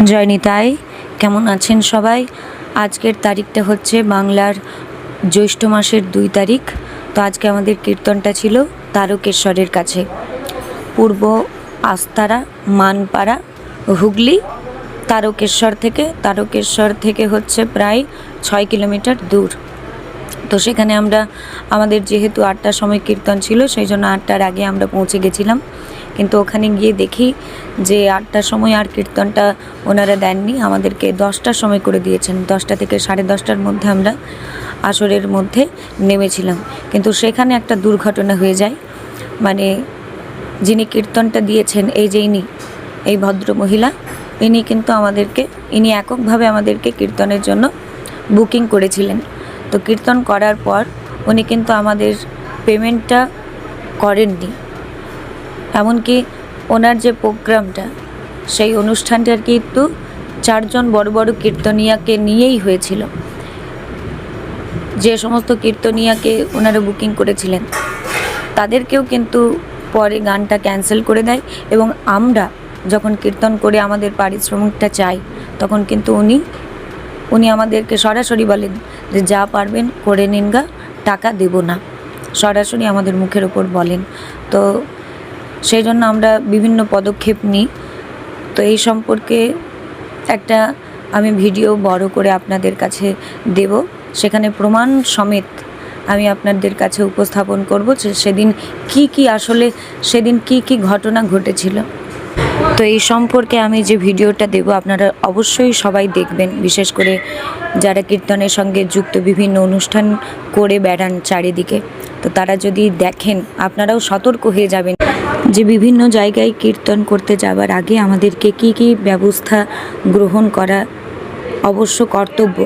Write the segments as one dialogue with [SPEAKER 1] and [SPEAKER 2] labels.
[SPEAKER 1] জয় নিতাই। কেমন আছেন সবাই? আজকের তারিখটা হচ্ছে বাংলার জ্যৈষ্ঠ মাসের 2 তারিখ। তো আজকে আমাদের কীর্তনটা ছিল তারকেশ্বরের কাছে, পূর্ব আস্তারা, মানপাড়া, হুগলি। তারকেশ্বর থেকে হচ্ছে প্রায় 6 কিলোমিটার দূর। তো সেখানে আমাদের যেহেতু 8টার সময় কীর্তন ছিল, সেই জন্য 8টার আগে আমরা পৌঁছে গেছিলাম। কিন্তু ওখানে গিয়ে দেখি যে 8টার সময় আর কীর্তনটা ওনারা দেননি, আমাদেরকে 10টার সময় করে দিয়েছেন। 10টা থেকে 10:30টার মধ্যে আমরা আসরের মধ্যে নেমেছিলাম। কিন্তু সেখানে একটা দুর্ঘটনা হয়ে যায়। মানে যিনি কীর্তনটা দিয়েছেন, এই ভদ্র মহিলা, ইনি এককভাবে আমাদেরকে কীর্তনের জন্য বুকিং করেছিলেন। তো কীর্তন করার পর উনি কিন্তু আমাদের পেমেন্টটা করেননি। এমনকি ওনার যে প্রোগ্রামটা, সেই অনুষ্ঠানটার কিন্তু 4 জন বড় বড় কীর্তনিয়াকে নিয়েই হয়েছিল। যে সমস্ত কীর্তনিয়াকে ওনারা বুকিং করেছিলেন, তাদেরকেও কিন্তু পরে গানটা ক্যান্সেল করে দেয়। এবং আমরা যখন কীর্তন করে আমাদের পারিশ্রমিকটা চাই, তখন কিন্তু উনি আমাদেরকে সরাসরি বলেন যে যা পারবেন করে নিন গা, টাকা দেব না। সরাসরি আমাদের মুখের ওপর বলেন। তো সেই জন্য আমরা বিভিন্ন পদক্ষেপ নিই। তো এই সম্পর্কে একটা আমি ভিডিও বড় করে আপনাদের কাছে দেব, সেখানে প্রমাণ সমেত আমি আপনাদের কাছে উপস্থাপন করব যে সেদিন কি ঘটনা ঘটেছিল। তো এই সম্পর্কে আমি যে ভিডিওটা দেব, আপনারা অবশ্যই সবাই দেখবেন। বিশেষ করে যারা কীর্তনের সঙ্গে যুক্ত, বিভিন্ন অনুষ্ঠান করে বেড়ান চারিদিকে, তো তারা যদি দেখেন, আপনারাও সতর্ক হয়ে যাবেন যে বিভিন্ন জায়গায় কীর্তন করতে যাওয়ার আগে আমাদেরকে কি ব্যবস্থা গ্রহণ করা অবশ্য কর্তব্য।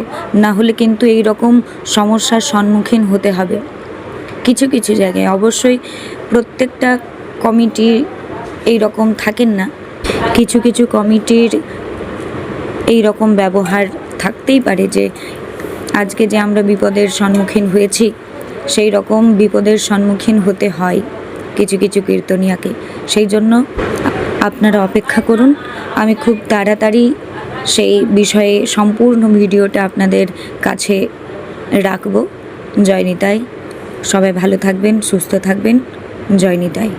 [SPEAKER 1] না হলে কিন্তু এই রকম সমস্যার সম্মুখীন হতে হবে। কিছু জায়গায় অবশ্যই প্রত্যেকটা কমিটি এই রকম থাকেন না, কিছু কমিটির এই রকম ব্যবহার থাকতেই পারে যে আজকে যে আমরা বিপদের সম্মুখীন হয়েছি, সেই রকম বিপদের সম্মুখীন হতে হয় কিছু কীর্তনিয়াকে। সেই জন্য আপনারা অপেক্ষা করুন, আমি খুব তাড়াতাড়ি সেই বিষয়ে সম্পূর্ণ ভিডিওটা আপনাদের কাছে রাখব। জয় নিতাই। সবাই ভালো থাকবেন, সুস্থ থাকবেন। জয় নিতাই।